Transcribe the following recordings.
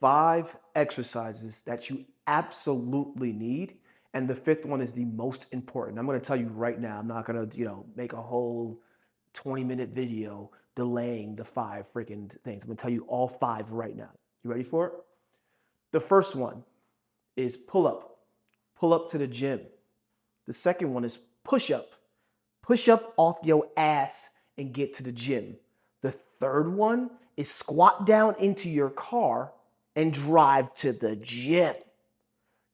5 exercises that you absolutely need. And the fifth one is the most important. I'm going to tell you right now. I'm not going to, make a whole 20-minute video delaying the 5 freaking things. I'm going to tell you all 5 right now. You ready for it? The first one is pull up. Pull up to the gym. The second one is push up. Push up off your ass and get to the gym. The third one is squat down into your car and drive to the gym.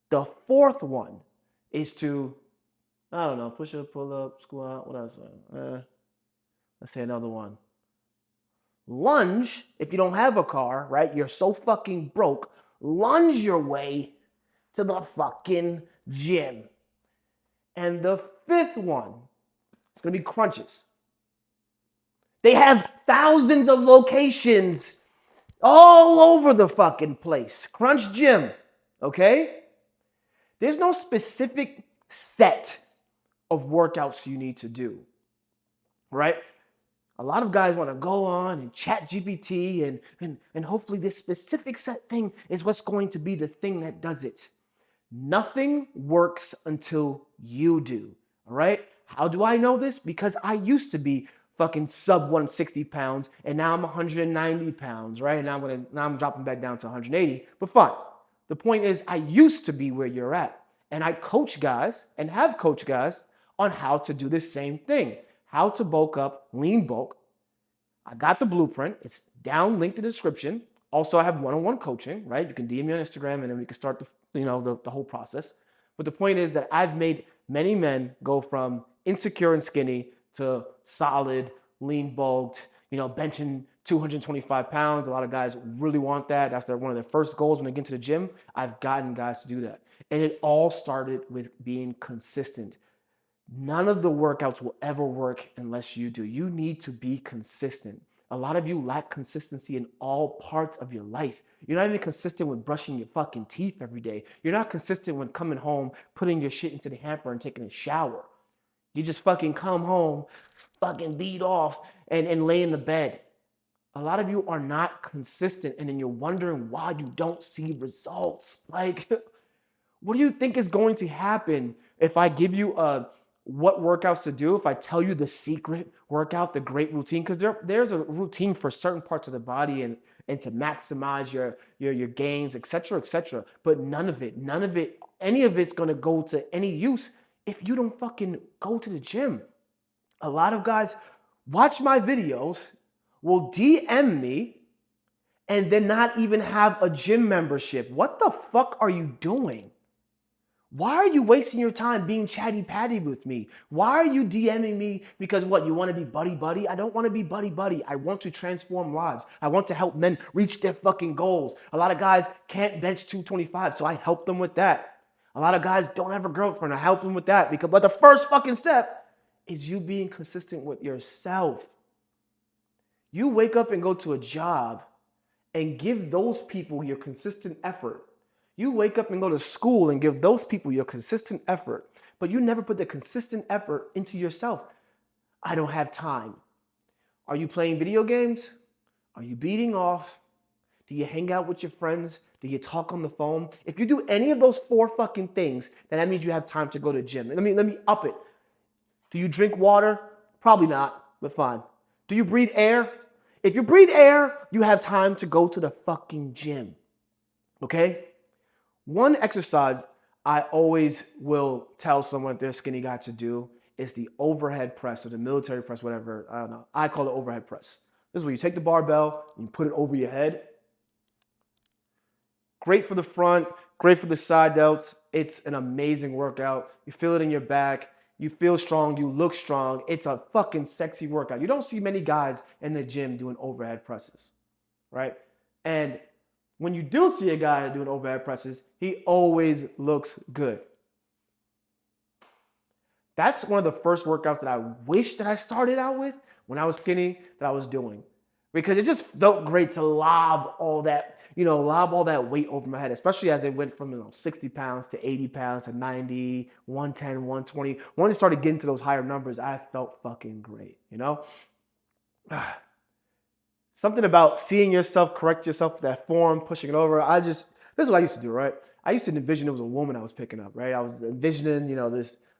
The fourth one is to, I don't know, push up, pull up, squat, what else? Let's say another one. Lunge, if you don't have a car, right? You're so fucking broke. Lunge your way to the fucking gym. And the fifth one is going to be crunches. They have thousands of locations all over the fucking place. Crunch Gym, okay? There's no specific set of workouts you need to do, right? A lot of guys want to go on and chat GPT and hopefully this specific set thing is what's going to be the thing that does it. Nothing works until you do, all right? How do I know this? Because I used to be fucking sub 160 pounds and now I'm 190 pounds, right? And now I'm dropping back down to 180, but fine. The point is I used to be where you're at. And I coach guys and have coached guys on how to do the same thing. How to bulk up, lean bulk. I got the blueprint. It's down, linked in the description. Also, I have one-on-one coaching, right? You can DM me on Instagram and then we can start the whole process. But the point is that I've made many men go from insecure and skinny to solid, lean bulked, benching 225 pounds. A lot of guys really want that. That's one of their first goals when they get into the gym. I've gotten guys to do that. And it all started with being consistent. None of the workouts will ever work unless you do. You need to be consistent. A lot of you lack consistency in all parts of your life. You're not even consistent with brushing your fucking teeth every day. You're not consistent when coming home, putting your shit into the hamper and taking a shower. You just fucking come home, fucking beat off and lay in the bed. A lot of you are not consistent and then you're wondering why you don't see results. Like, what do you think is going to happen if I give you what workouts to do, if I tell you the secret workout, the great routine? Because there's a routine for certain parts of the body and to maximize your gains, et cetera, but none of it, any of it's going to go to any use if you don't fucking go to the gym. A lot of guys watch my videos, will DM me, and then not even have a gym membership. What the fuck are you doing? Why are you wasting your time being chatty-patty with me? Why are you DMing me? Because what, you want to be buddy-buddy? I don't want to be buddy-buddy. I want to transform lives. I want to help men reach their fucking goals. A lot of guys can't bench 225, so I help them with that. A lot of guys don't have a girlfriend. I help them with that. But the first fucking step is you being consistent with yourself. You wake up and go to a job and give those people your consistent effort. You wake up and go to school and give those people your consistent effort, but you never put the consistent effort into yourself. I don't have time. Are you playing video games? Are you beating off? Do you hang out with your friends? Do you talk on the phone? If you do any of those 4 fucking things, then that means you have time to go to the gym. Let me up it. Do you drink water? Probably not, but fine. Do you breathe air? If you breathe air, you have time to go to the fucking gym. Okay? One exercise I always will tell someone if they're a skinny guy to do is the overhead press or the military press, whatever. I don't know. I call it overhead press. This is where you take the barbell and you put it over your head. Great for the front, great for the side delts. It's an amazing workout. You feel it in your back. You feel strong. You look strong. It's a fucking sexy workout. You don't see many guys in the gym doing overhead presses, right? And when you do see a guy doing overhead presses, he always looks good. That's one of the first workouts that I wish that I started out with when I was skinny that I was doing. Because it just felt great to lob all that weight over my head, especially as it went from 60 pounds to 80 pounds to 90, 110, 120. When I started getting to those higher numbers, I felt fucking great, Something about seeing yourself correct yourself with that form, pushing it over. This is what I used to do, right? I used to envision it was a woman I was picking up, right? I was envisioning,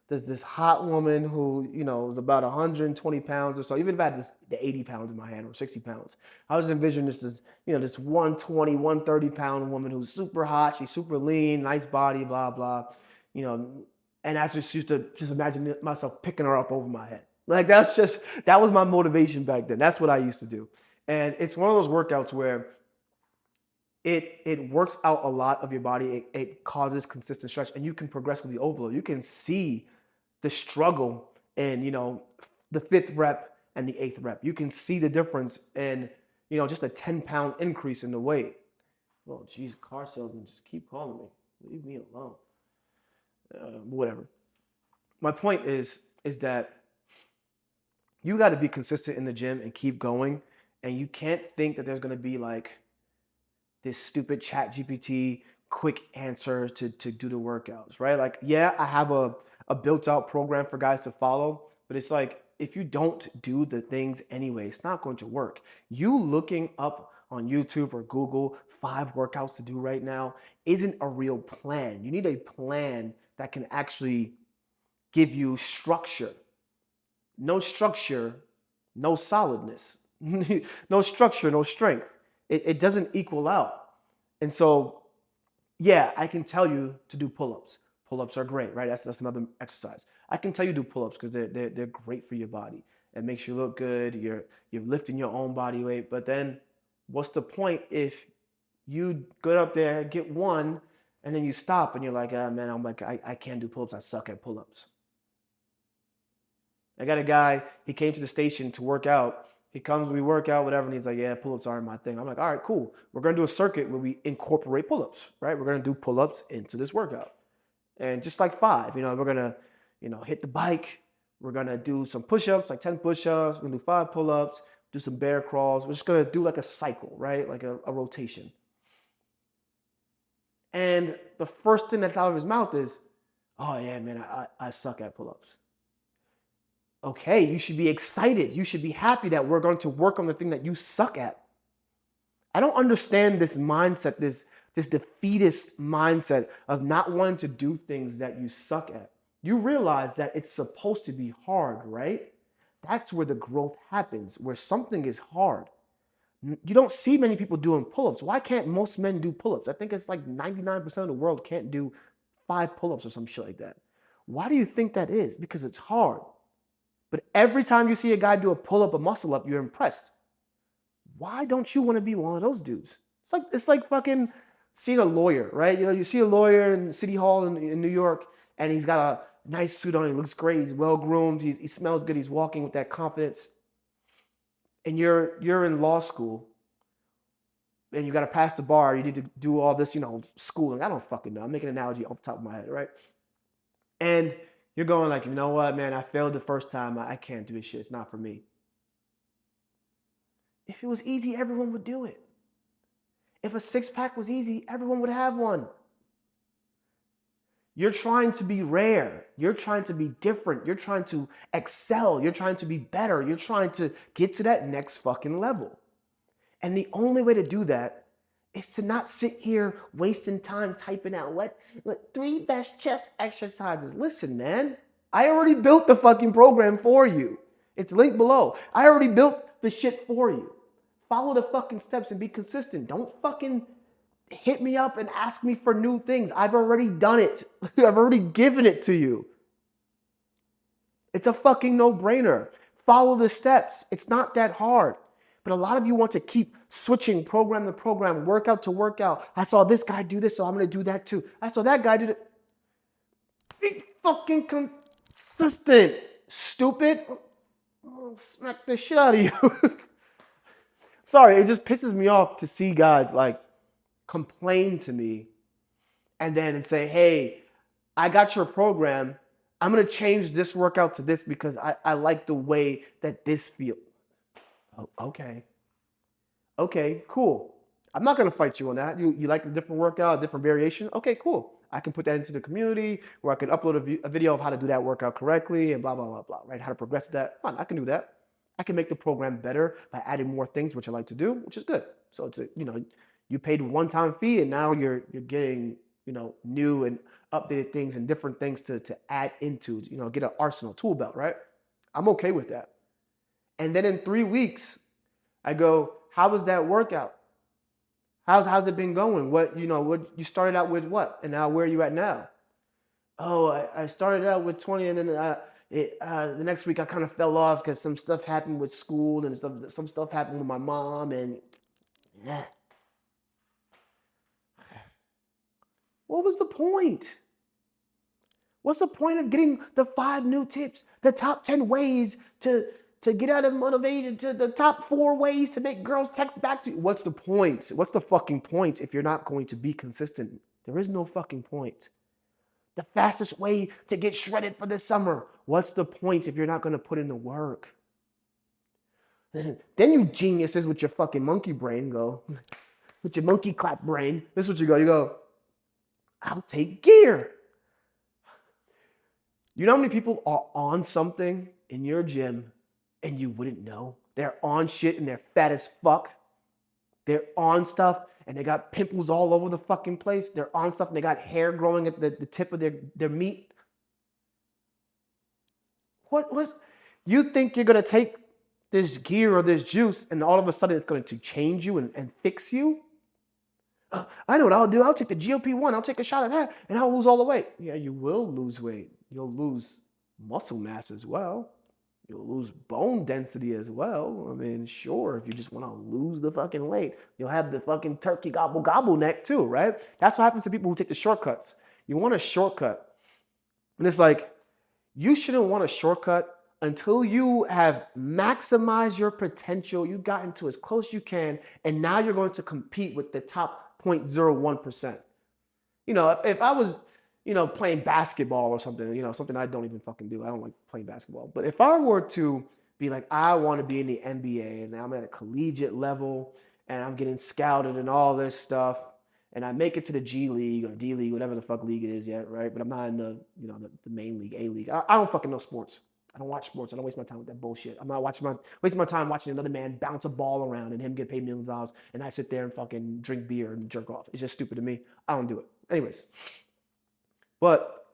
this hot woman who, was about 120 pounds or so. Even if I had the 80 pounds in my hand or 60 pounds, I was envisioning this 120, 130 pound woman who's super hot. She's super lean, nice body, blah, blah, you know. And I just used to just imagine myself picking her up over my head. Like that was my motivation back then. That's what I used to do. And it's one of those workouts where it works out a lot of your body. It causes consistent stretch, and you can progressively overload. You can see the struggle in the fifth rep and the eighth rep. You can see the difference in just a 10-pound increase in the weight. Oh, geez, car salesman, just keep calling me. Leave me alone. Whatever. My point is that you got to be consistent in the gym and keep going, and you can't think that there's going to be like this stupid chat GPT quick answer to do the workouts, right? Like, yeah, I have a built out program for guys to follow, but it's like, if you don't do the things anyway, it's not going to work. You looking up on YouTube or Google 5 workouts to do right now isn't a real plan. You need a plan that can actually give you structure. No structure, no solidness. No structure, no strength. It doesn't equal out. And so, yeah, I can tell you to do pull-ups. Pull-ups are great, right? That's another exercise. I can tell you to do pull-ups because they're great for your body. It makes you look good. You're lifting your own body weight. But then, what's the point if you go up there, get one, and then you stop and you're like, ah, man, I can't do pull-ups. I suck at pull-ups. I got a guy, he came to the station to work out. He comes, we work out, whatever, and he's like, yeah, pull-ups aren't my thing. I'm like, all right, cool. We're going to do a circuit where we incorporate pull-ups, right? We're going to do pull-ups into this workout. And just like 5, we're going to, hit the bike. We're going to do some push-ups, like 10 push-ups. We're going to do 5 pull-ups, do some bear crawls. We're just going to do like a cycle, right? Like a rotation. And the first thing that's out of his mouth is, oh, yeah, man, I suck at pull-ups. Okay, you should be excited. You should be happy that we're going to work on the thing that you suck at. I don't understand this mindset, this defeatist mindset of not wanting to do things that you suck at. You realize that it's supposed to be hard, right? That's where the growth happens, where something is hard. You don't see many people doing pull-ups. Why can't most men do pull-ups? I think it's like 99% of the world can't do 5 pull-ups or some shit like that. Why do you think that is? Because it's hard. But every time you see a guy do a pull-up, a muscle-up, you're impressed. Why don't you want to be one of those dudes? It's like fucking seeing a lawyer, right? You see a lawyer in City Hall in New York, and he's got a nice suit on. He looks great. He's well-groomed. He smells good. He's walking with that confidence. And you're in law school, and you got to pass the bar. You need to do all this, schooling. I don't fucking know. I'm making an analogy off the top of my head, right? And you're going like, you know what, man, I failed the first time. I can't do this shit. It's not for me. If it was easy, everyone would do it. If a 6-pack was easy, everyone would have one. You're trying to be rare. You're trying to be different. You're trying to excel. You're trying to be better. You're trying to get to that next fucking level. And the only way to do that is to not sit here wasting time typing out what 3 best chest exercises. Listen, man, I already built the fucking program for you. It's linked below. I already built the shit for you. Follow the fucking steps and be consistent. Don't fucking hit me up and ask me for new things. I've already done it. I've already given it to you. It's a fucking no-brainer. Follow the steps. It's not that hard. But a lot of you want to keep switching program to program, workout to workout. I saw this guy do this, so I'm going to do that too. I saw that guy do that. Be fucking consistent, stupid. I'll smack the shit out of you. Sorry, it just pisses me off to see guys like complain to me and then say, hey, I got your program. I'm going to change this workout to this because I like the way that this feels. Oh, okay, cool. I'm not going to fight you on that. You like a different workout, a different variation? Okay, cool. I can put that into the community where I can upload a video of how to do that workout correctly and blah, blah, blah, blah, right? How to progress that. Fine, I can do that. I can make the program better by adding more things, which I like to do, which is good. So it's you paid one-time fee, and now you're getting new and updated things and different things to add into, get an arsenal tool belt, right? I'm okay with that. And then in 3 weeks, I go, how was that workout? How's it been going? What you started out with what, and now where are you at now? Oh, I started out with 20, and then the next week I kind of fell off because some stuff happened with school and some stuff happened with my mom, and yeah. What was the point? What's the point of getting the 5 new tips, the top 10 ways to get out of motivation, to the top 4 ways to make girls text back to you? What's the point? What's the fucking point if you're not going to be consistent? There is no fucking point. The fastest way to get shredded for this summer. What's the point if you're not going to put in the work? Then you geniuses with your fucking monkey brain go, with your monkey clap brain, this is what you go, I'll take gear. You know how many people are on something in your gym and you wouldn't know? They're on shit and they're fat as fuck. They're on stuff and they got pimples all over the fucking place. They're on stuff and they got hair growing at the tip of their meat. What you think you're gonna take this gear or this juice and all of a sudden it's going to change you and fix you? I know what I'll do. I'll take the GLP-1. I'll take a shot of that and I'll lose all the weight. Yeah, you will lose weight. You'll lose muscle mass as well. You'll lose bone density as well. I mean, sure, if you just want to lose the fucking weight, you'll have the fucking turkey gobble neck too, right? That's what happens to people who take the shortcuts. You want a shortcut. And it's like, you shouldn't want a shortcut until you have maximized your potential. You got into as close as you can, and now you're going to compete with the top 0.01%. If I was, playing basketball or something, something I don't even fucking do. I don't like playing basketball. But if I were to be like, I want to be in the NBA and I'm at a collegiate level and I'm getting scouted and all this stuff, and I make it to the G League or D League, whatever the fuck league it is yet, right? But I'm not in the main league, A League. I don't fucking know sports. I don't watch sports. I don't waste my time with that bullshit. I'm not wasting my time watching another man bounce a ball around and him get paid millions of dollars, and I sit there and fucking drink beer and jerk off. It's just stupid to me. I don't do it. Anyways, but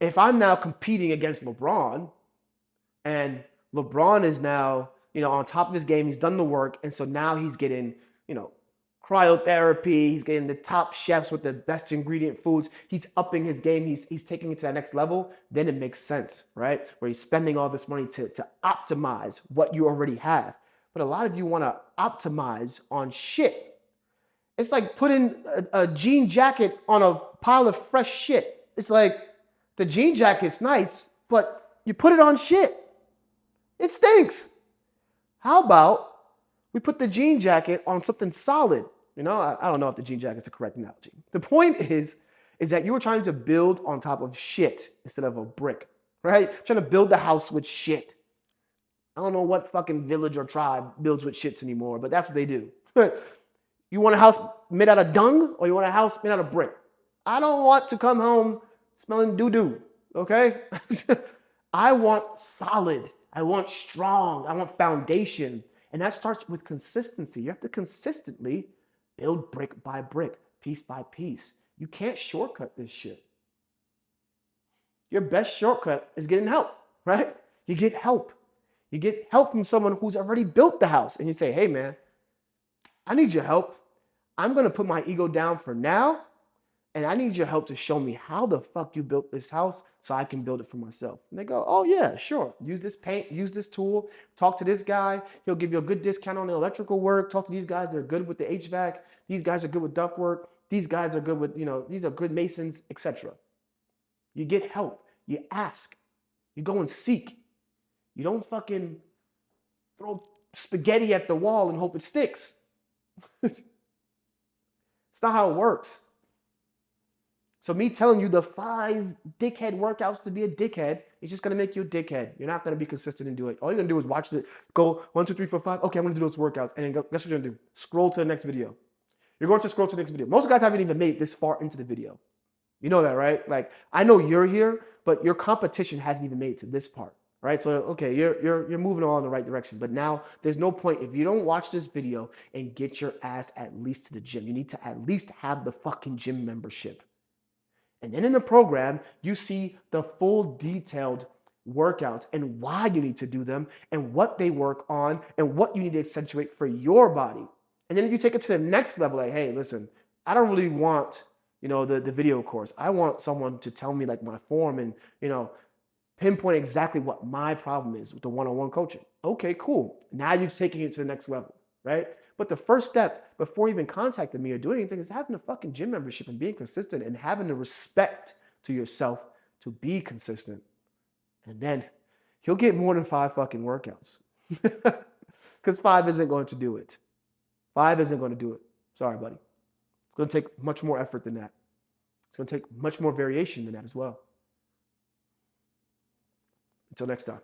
if I'm now competing against LeBron, and LeBron is now on top of his game, he's done the work, and so now he's getting cryotherapy, he's getting the top chefs with the best ingredient foods, he's upping his game, he's taking it to that next level, then it makes sense, right? Where he's spending all this money to optimize what you already have. But a lot of you want to optimize on shit. It's like putting a jean jacket on a pile of fresh shit. It's like the jean jacket's nice, but you put it on shit. It stinks. How about we put the jean jacket on something solid? I don't know if the jean jacket is the correct analogy. The point is that you were trying to build on top of shit instead of a brick, right? Trying to build the house with shit. I don't know what fucking village or tribe builds with shits anymore, but that's what they do. You want a house made out of dung or you want a house made out of brick? I don't want to come home smelling doo-doo, okay? I want solid. I want strong. I want foundation. And that starts with consistency. You have to consistently build brick by brick, piece by piece. You can't shortcut this shit. Your best shortcut is getting help, right? You get help. You get help from someone who's already built the house. And you say, hey, man, I need your help. I'm going to put my ego down for now. And I need your help to show me how the fuck you built this house so I can build it for myself. And they go, oh yeah, sure. Use this paint, use this tool, talk to this guy. He'll give you a good discount on the electrical work. Talk to these guys, they're good with the HVAC. These guys are good with duct work. These guys are good with, these are good masons, etc. You get help. You ask. You go and seek. You don't fucking throw spaghetti at the wall and hope it sticks. It's not how it works. So me telling you the 5 dickhead workouts to be a dickhead is just going to make you a dickhead. You're not going to be consistent and do it. All you're going to do is watch it. Go 1, 2, 3, 4, 5. Okay, I'm going to do those workouts. And then guess what you're going to do? Scroll to the next video. You're going to scroll to the next video. Most guys haven't even made it this far into the video. You know that, right? Like, I know you're here, but your competition hasn't even made it to this part. right? So okay, you're moving all in the right direction. But now there's no point if you don't watch this video and get your ass at least to the gym. You need to at least have the fucking gym membership. And then in the program, you see the full detailed workouts and why you need to do them and what they work on and what you need to accentuate for your body. And then you take it to the next level, like, hey, listen, I don't really want, the video course. I want someone to tell me like my form and, pinpoint exactly what my problem is with the one-on-one coaching. Okay, cool. Now you're taking it to the next level, right? But the first step before even contacting me or doing anything is having a fucking gym membership and being consistent and having the respect to yourself to be consistent. And then you'll get more than 5 fucking workouts. Because 5 isn't going to do it. 5 isn't going to do it. Sorry, buddy. It's going to take much more effort than that. It's going to take much more variation than that as well. Until next time.